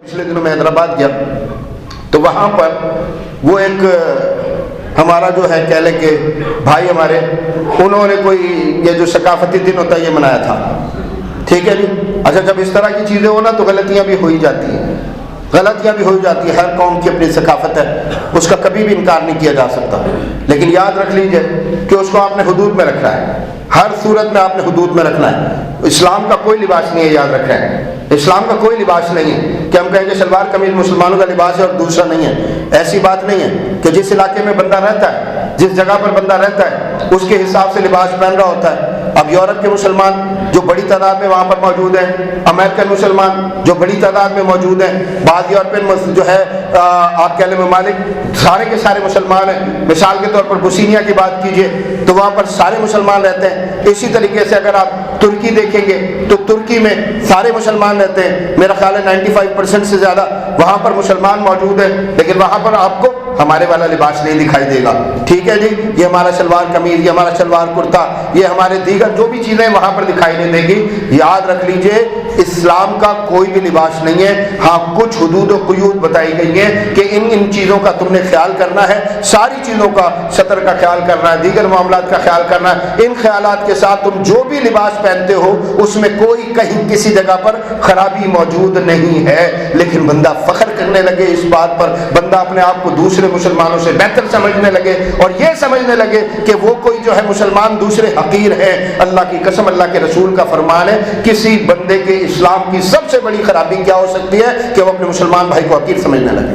پچھلے دنوں میں حیدرآباد گیا تو وہاں پر وہ ایک ہمارا جو ہے کہہ لیں کہ بھائی ہمارے، انہوں نے کوئی یہ جو ثقافتی دن ہوتا ہے یہ منایا تھا، ٹھیک ہے جی۔ اچھا، جب اس طرح کی چیزیں ہو نا تو غلطیاں بھی ہو ہی جاتی ہیں، ہر قوم کی اپنی ثقافت ہے، اس کا کبھی بھی انکار نہیں کیا جا سکتا، لیکن یاد رکھ لیجئے کہ اس کو آپ نے حدود میں رکھنا ہے، ہر صورت میں آپ نے حدود میں رکھنا ہے۔ اسلام کا کوئی لباس نہیں ہے، یاد رکھیں، اسلام کا کوئی لباس نہیں ہے کہ ہم کہیں گے شلوار قمیض مسلمانوں کا لباس ہے اور دوسرا نہیں ہے۔ ایسی بات نہیں ہے کہ جس علاقے میں بندہ رہتا ہے، جس جگہ پر بندہ رہتا ہے، اس کے حساب سے لباس پہن رہا ہوتا ہے۔ اب یورپ کے مسلمان جو بڑی تعداد میں وہاں پر موجود ہیں، امریکن مسلمان جو بڑی تعداد میں موجود ہیں، بعض یورپین جو ہے آپ کہہ لیں ممالک سارے کے سارے مسلمان ہیں۔ مثال کے طور پر بوسنیا کی بات کیجئے تو وہاں پر سارے مسلمان رہتے ہیں۔ اسی طریقے سے اگر آپ ترکی دیکھیں گے تو ترکی میں سارے مسلمان رہتے ہیں، میرا خیال ہے 95% سے زیادہ وہاں پر مسلمان موجود ہیں، لیکن وہاں پر آپ کو ہمارے والا لباس نہیں دکھائی دے گا، ٹھیک ہے جی۔ یہ ہمارا شلوار قمیض، یہ ہمارا شلوار کرتا، یہ ہمارے دیگر جو بھی چیزیں وہاں پر دکھائی نہیں دے گی۔ یاد رکھ لیجئے اسلام کا کوئی بھی لباس نہیں ہے، ہاں کچھ حدود و قیود بتائی گئی ہیں کہ ان چیزوں کا تم نے خیال کرنا ہے، ساری چیزوں کا، سطر کا خیال کرنا ہے، دیگر معاملات کا خیال کرنا ہے۔ ان خیالات کے ساتھ تم جو بھی لباس پہنتے ہو اس میں کوئی کہیں کسی جگہ پر خرابی موجود نہیں ہے، لیکن بندہ فخر کرنے لگے اس بات پر، بندہ اپنے آپ کو دوسرے مسلمانوں سے بہتر سمجھنے لگے اور یہ سمجھنے لگے کہ وہ کوئی جو ہے مسلمان دوسرے حقیر ہیں۔ اللہ کی قسم، اللہ کے رسول کا فرمان ہے، کسی بندے کے اسلام کی سب سے بڑی خرابی کیا ہو سکتی ہے کہ وہ اپنے مسلمان بھائی کو حقیر سمجھنے لگے،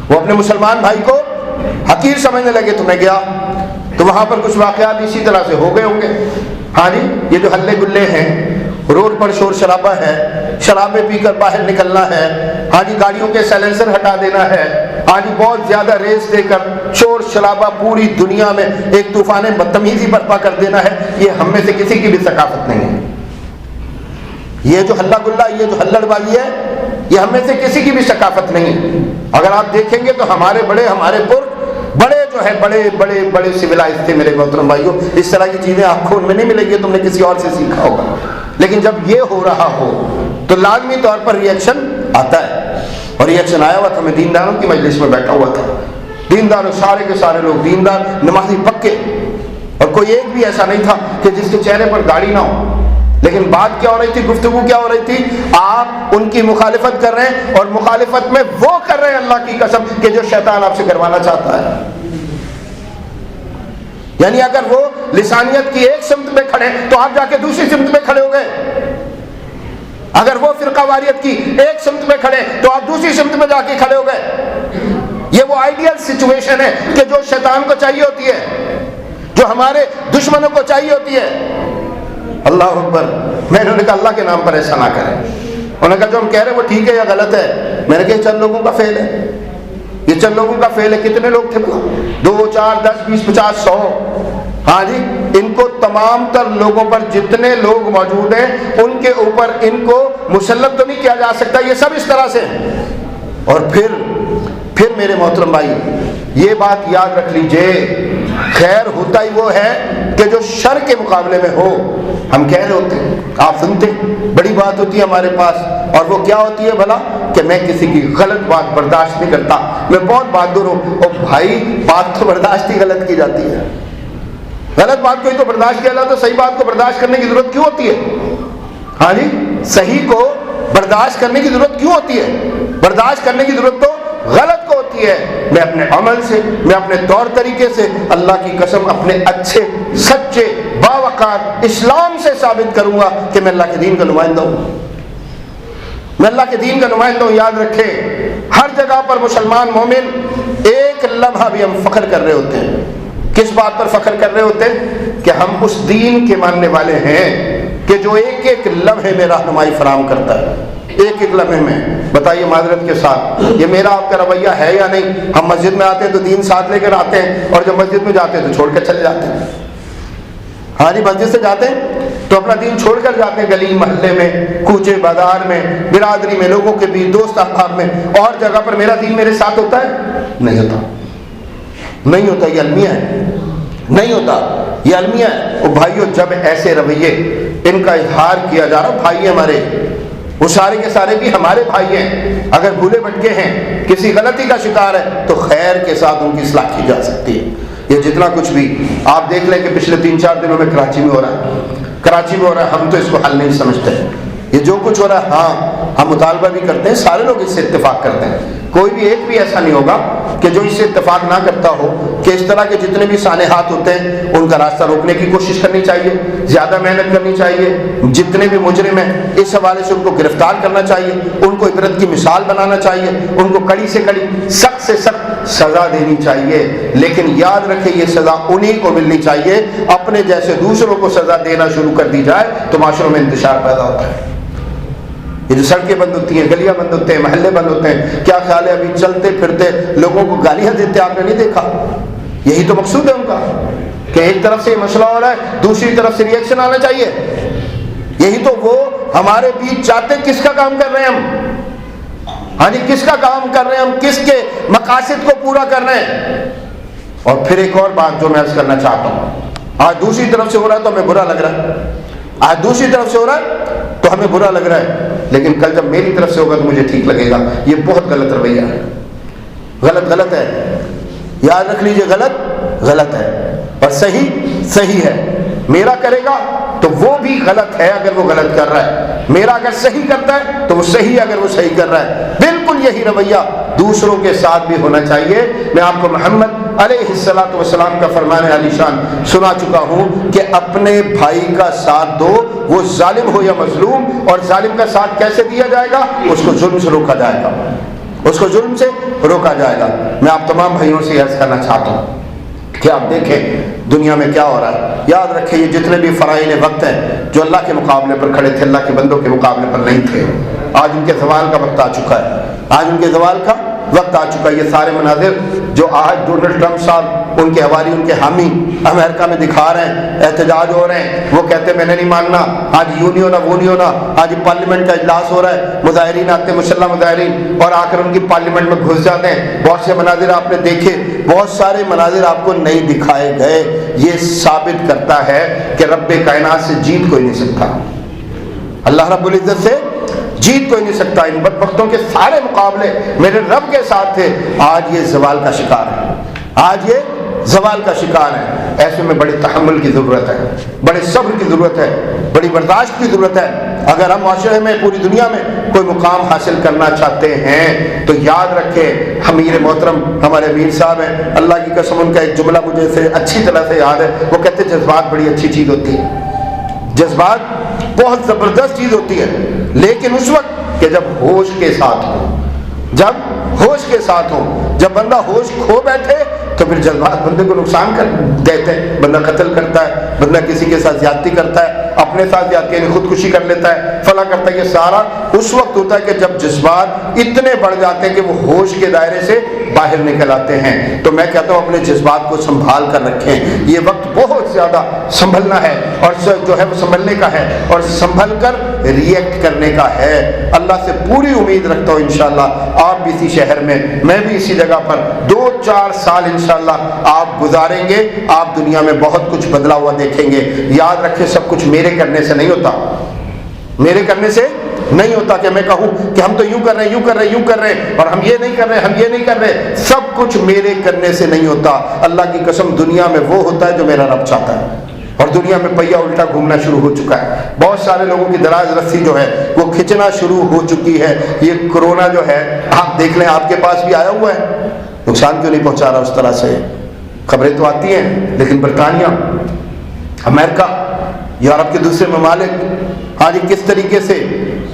وہ اپنے مسلمان بھائی کو حقیر سمجھنے لگے۔ تو میں گیا تو وہاں پر کچھ واقعات اسی طرح سے ہو گئے ہوں گے۔ ہاں جی، یہ جو ہلے گلے ہیں، روڈ پر شور شرابہ ہے، شرابیں پی کر باہر نکلنا ہے، ہاں جی گاڑیوں کے سائلنسر ہٹا دینا ہے، ہاں جی بہت زیادہ ریس دے کر شور شرابہ پوری دنیا میں ایک طوفان بدتمیزی برپا کر دینا ہے، یہ ہم میں سے کسی کی بھی ثقافت نہیں ہے۔ یہ جو ہلا گلا، یہ جو ہلڑ بازی ہے، یہ ہم میں سے کسی کی بھی ثقافت نہیں ہے۔ اگر آپ دیکھیں گے تو ہمارے بڑے جو ہے بڑے سویلائز تھے میرے محترم بھائیوں، اس طرح کی چیزیں آپ کو ان میں نہیں ملیں گی، تم نے کسی اور سے سیکھا ہوگا۔ لیکن جب یہ ہو رہا ہو تو لازمی طور پر ریئیکشن آتا ہے، اور ریئیکشن آیا ہوا تھا۔ میں دینداروں کی مجلس میں بیٹھا ہوا تھا، دیندار سارے کے سارے لوگ دیندار، نمازی پکے، اور کوئی ایک بھی ایسا نہیں تھا کہ جس کے چہرے پر داڑھی نہ ہو۔ لیکن بات کیا ہو رہی تھی، گفتگو کیا ہو رہی تھی؟ آپ ان کی مخالفت کر رہے ہیں، اور مخالفت میں وہ کر رہے ہیں اللہ کی قسم کہ جو شیطان آپ سے کروانا چاہتا ہے۔ یعنی اگر وہ لسانیت کی ایک سمت میں کھڑے تو آپ جا کے دوسری سمت میں کھڑے ہو گئے، اگر وہ فرقہ واریت کی ایک سمت میں کھڑے تو آپ دوسری سمت میں جا کے کھڑے ہو گئے۔ یہ وہ آئیڈیل سچویشن ہے کہ جو شیطان کو چاہیے ہوتی ہے، جو ہمارے دشمنوں کو چاہیے ہوتی ہے۔ اللہ اکبر۔ میں نے کہا اللہ کے نام پر ایسا نہ کریں۔ انہوں نے کہا جو ہم کہہ رہے ہیں وہ ٹھیک ہے یا غلط ہے؟ میں نے کہا چند لوگوں کا فعل ہے، یہ چند لوگوں کا فعل ہے۔ کتنے لوگ تھے؟ 2 4 10 20 50 100۔ ہاں جی، ان کو تمام تر لوگوں پر جتنے لوگ موجود ہیں ان کے اوپر ان کو مسلط تو نہیں کیا جا سکتا، یہ سب اس طرح سے ہیں۔ اور پھر میرے محترم بھائی یہ بات یاد رکھ لیجئے، خیر ہوتا ہی وہ ہے کہ جو شر کے مقابلے میں ہو۔ ہم کہہ رہے ہوتے ہیں، آپ سنتے، بڑی بات ہوتی ہے ہمارے پاس، اور وہ کیا ہوتی ہے بھلا؟ کہ میں کسی کی غلط بات برداشت نہیں کرتا، میں بہت بہادر ہوں۔ اور بھائی بات تو برداشت ہی غلط کی جاتی ہے، غلط بات کو ہی تو برداشت کیا جاتا ہے، صحیح بات کو برداشت کرنے کی ضرورت کیوں ہوتی ہے؟ ہاں جی، صحیح کو برداشت کرنے کی ضرورت کیوں ہوتی ہے؟ برداشت کرنے کی ضرورت تو غلط کو ہوتی ہے۔ میں اپنے عمل سے، میں اپنے طور طریقے سے، اللہ کی قسم اپنے اچھے سچے باوقار اسلام سے ثابت کروں گا کہ میں اللہ کے دین کا نمائندہ ہوں، میں اللہ کے دین کا نمائندہ ہوں۔ یاد رکھیں، ہر جگہ پر مسلمان مومن ایک لمحہ بھی ہم فخر کر رہے ہوتے ہیں۔ کس بات پر فخر کر رہے ہوتے ہیں؟ کہ ہم اس دین کے ماننے والے ہیں کہ جو ایک ایک لمحے میں رہنمائی فراہم کرتا ہے، ایک ایک لمحے میں۔ بتائیے معذرت کے ساتھ یہ میرا آپ کا رویہ ہے یا نہیں؟ ہم مسجد میں آتے ہیں تو دین ساتھ لے کر آتے ہیں، اور جب مسجد میں جاتے ہیں تو چھوڑ کر چلے جاتے ہیں۔ ہاں جی، مسجد سے جاتے ہیں تو اپنا دین چھوڑ کر جاتے ہیں، گلی محلے میں، کوچے بازار میں، برادری میں، لوگوں کے بیچ، دوست احباب میں، اور جگہ پر میرا دین میرے ساتھ ہوتا ہے؟ نہیں ہوتا، نہیں ہوتا۔ یہ المیہ ہے، نہیں ہوتا، یہ المیہ ہے۔ اور بھائیو جب ایسے رویے ان کا اظہار کیا جا رہا، بھائی ہمارے وہ سارے کے سارے بھی ہمارے بھائی ہیں. اگر بھولے بھٹکے ہیں, کسی غلطی کا شکار ہے, تو خیر کے ساتھ ان کی اصلاح کی جا سکتی ہے. یہ جتنا کچھ بھی آپ دیکھ لیں کہ پچھلے 3-4 دنوں میں کراچی میں ہو رہا ہے, ہم تو اس کو حل نہیں سمجھتے. یہ جو کچھ ہو رہا ہے, ہاں ہم مطالبہ بھی کرتے ہیں, سارے لوگ اس سے اتفاق کرتے ہیں, کوئی بھی ایک بھی ایسا نہیں ہوگا کہ جو اس سے اتفاق نہ کرتا ہو کہ اس طرح کے جتنے بھی سانحات ہوتے ہیں ان کا راستہ روکنے کی کوشش کرنی چاہیے, زیادہ محنت کرنی چاہیے. جتنے بھی مجرم ہیں اس حوالے سے ان کو گرفتار کرنا چاہیے, ان کو عبرت کی مثال بنانا چاہیے, ان کو کڑی سے کڑی, سخت سے سخت سزا دینی چاہیے. لیکن یاد رکھیں یہ سزا انہی کو ملنی چاہیے. اپنے جیسے دوسروں کو سزا دینا شروع کر دی جائے تو معاشروں میں انتشار پیدا ہوتا ہے. یہ جو سڑکیں بند ہوتی ہیں, گلیاں بند ہوتے ہیں, محلے بند ہوتے ہیں, کیا خیال ہے ابھی چلتے پھرتے لوگوں کو گالیاں دیتے آپ نے نہیں دیکھا؟ یہی تو مقصود ہے ان کا کہ ایک طرف سے یہ مسئلہ ہو رہا ہے, دوسری طرف سے ری ایکشن آنا چاہیے. یہی تو وہ ہمارے بیچ چاہتے. کس کا کام کر رہے ہیں ہم؟ ہاں جی, کس کا کام کر رہے ہیں ہم؟ کس کے مقاصد کو پورا کر رہے ہیں؟ اور پھر ایک اور بات جو میں عرض کرنا چاہتا ہوں, آج دوسری طرف سے ہو رہا ہے تو ہمیں برا لگ رہا ہے, آج دوسری طرف سے ہو رہا ہے تو ہمیں برا لگ رہا ہے, لیکن کل جب میری طرف سے ہوگا تو مجھے ٹھیک لگے گا. یہ بہت غلط رویہ ہے, غلط ہے. یاد رکھ لیجئے, غلط ہے اور صحیح ہے. میرا کرے گا تو وہ بھی غلط ہے اگر وہ غلط کر رہا ہے, میرا اگر صحیح کرتا ہے تو وہ صحیح ہے اگر وہ صحیح کر رہا ہے. بالکل یہی رویہ دوسروں کے ساتھ بھی ہونا چاہیے. میں آپ کو محمد علیہ السلام کا فرمان علی شان سنا چکا ہوں کہ اپنے بھائی کا ساتھ دو, وہ ظالم ہو یا مظلوم. اور ظالم کا ساتھ کیسے دیا جائے گا؟ اس کو ظلم سے روکا جائے گا, اس کو ظلم سے روکا جائے گا. میں آپ تمام بھائیوں سے عرض کرنا چاہتا ہوں کہ آپ دیکھیں دنیا میں کیا ہو رہا ہے. یاد رکھیں یہ جتنے بھی فرائض وقت ہیں جو اللہ کے مقابلے پر کھڑے تھے, اللہ کے بندوں کے مقابلے پر نہیں تھے, آج ان کے زوال کا وقت آ چکا ہے. آج ان کے زوال کا وقت آ چکا ہے. یہ سارے مناظر جو آج ڈونلڈ ٹرمپ صاحب, ان کے حوالی, ان کے حامی امریکہ میں دکھا رہے ہیں, احتجاج ہو رہے ہیں, وہ کہتے ہیں میں نے نہیں ماننا. آج یوں نہیں ہونا, وہ نہیں ہونا. آج پارلیمنٹ کا اجلاس ہو رہا ہے, مظاہرین آتے ہیں, مسلح مظاہرین, اور آ کر ان کی پارلیمنٹ میں گھس جاتے ہیں. بہت سے مناظر آپ نے دیکھے, بہت سارے مناظر آپ کو نہیں دکھائے گئے. یہ ثابت کرتا ہے کہ رب کائنات سے جیت کوئی نہیں سکتا, اللہ رب العزت سے جیت کوئی نہیں سکتا. ان بدبختوں کے سارے مقابلے میرے رب کے ساتھ تھے. آج یہ زوال کا شکار ہے, آج یہ زوال کا شکار ہے. ایسے میں بڑے تحمل کی ضرورت ہے, بڑے صبر کی ضرورت ہے, بڑی برداشت کی ضرورت ہے. اگر ہم معاشرے میں, پوری دنیا میں کوئی مقام حاصل کرنا چاہتے ہیں تو یاد رکھیں, امیر محترم ہمارے امیر صاحب ہیں, اللہ کی قسم ان کا ایک جملہ مجھے سے اچھی طرح سے یاد ہے. وہ کہتے ہیں جذبات بڑی اچھی چیز ہوتی ہے, جذبات بہت زبردست چیز ہوتی ہے, لیکن اس وقت کہ جب ہوش کے ساتھ ہو, جب ہوش کے ساتھ ہو. جب بندہ ہوش کھو بیٹھے تو پھر جذبات بندے کو نقصان کر دیتے ہیں. بندہ قتل کرتا ہے, بندہ کسی کے ساتھ زیادتی کرتا ہے, اپنے ساتھ زیادتی یعنی خودکشی کر لیتا ہے, فلاں کرتا ہے. یہ سارا اس وقت ہوتا ہے کہ جب جذبات اتنے بڑھ جاتے ہیں کہ وہ ہوش کے دائرے سے باہر نکل آتے ہیں. تو میں کہتا ہوں اپنے جذبات کو سنبھال کر رکھیں. یہ وقت بہت زیادہ سنبھلنا ہے, اور جو ہے وہ سنبھلنے کا ہے, اور سنبھل کر ری ایکٹ کرنے کا ہے. اللہ سے پوری امید رکھتا ہوں انشاءاللہ آپ بھی اسی شہر میں, میں بھی اسی جگہ پر 2-4 سال انشاءاللہ آپ گزاریں گے. آپ دنیا میں بہت کچھ بدلا ہوا دیکھیں گے. یاد رکھیں سب کچھ میرے کرنے سے نہیں ہوتا, میرے کرنے سے نہیں ہوتا کہ میں کہوں کہ ہم تو یوں کر رہے ہیں اور ہم یہ نہیں کر رہے. سب کچھ میرے کرنے سے نہیں ہوتا. اللہ کی قسم دنیا میں وہ ہوتا ہے جو میرا رب چاہتا ہے, اور دنیا میں پہیا الٹا گھومنا شروع ہو چکا ہے. بہت سارے لوگوں کی دراز رسی جو ہے وہ کھچنا شروع ہو چکی ہے. یہ کرونا جو ہے آپ دیکھ لیں, آپ کے پاس بھی آیا ہوا ہے, نقصان کیوں نہیں پہنچا رہا اس طرح سے؟ خبریں تو آتی ہیں, لیکن برطانیہ, امریکہ, یورپ کے دوسرے ممالک آج کس طریقے سے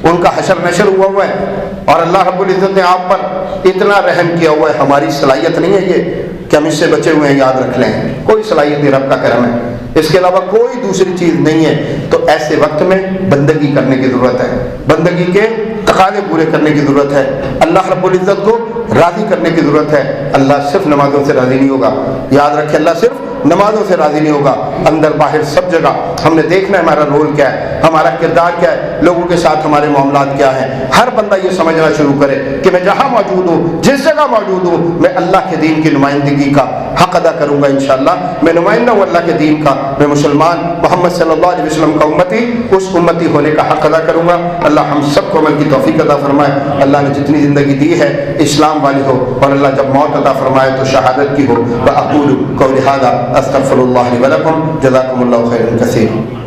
ان کا حشر نشر ہوا ہے, اور اللہ رب العزت نے آپ پر اتنا رحم کیا ہوا ہے. ہماری صلاحیت نہیں ہے یہ کہ ہم اس سے بچے ہوئے ہیں, یاد رکھ لیں. کوئی صلاحیت نہیں, رب کا کرم ہے, اس کے علاوہ کوئی دوسری چیز نہیں ہے. تو ایسے وقت میں بندگی کرنے کی ضرورت ہے, بندگی کے تقاضے پورے کرنے کی ضرورت ہے, اللہ رب العزت کو راضی کرنے کی ضرورت ہے. اللہ صرف نمازوں سے راضی نہیں ہوگا, یاد رکھیں, اللہ صرف نمازوں سے راضی نہیں ہوگا. اندر باہر سب جگہ ہم نے دیکھنا ہے ہمارا رول کیا ہے, ہمارا کردار کیا ہے, لوگوں کے ساتھ ہمارے معاملات کیا ہیں. ہر بندہ یہ سمجھنا شروع کرے کہ میں جہاں موجود ہوں, جس جگہ موجود ہوں, میں اللہ کے دین کی نمائندگی کا حق ادا کروں گا انشاءاللہ. میں نمائندہ ہوں اللہ کے دین کا, میں مسلمان محمد صلی اللہ علیہ وسلم کا امتی, اس امتی ہونے کا حق ادا کروں گا. اللہ ہم سب کو عمل کی توفیق عطا فرمائے. اللہ نے جتنی زندگی دی ہے اسلام والی ہو, اور اللہ جب موت عطا فرمائے تو شہادت کی ہو. وأقول قولي هذا أستغفر الله لي ولكم جزاكم الله خيرا كثيرا.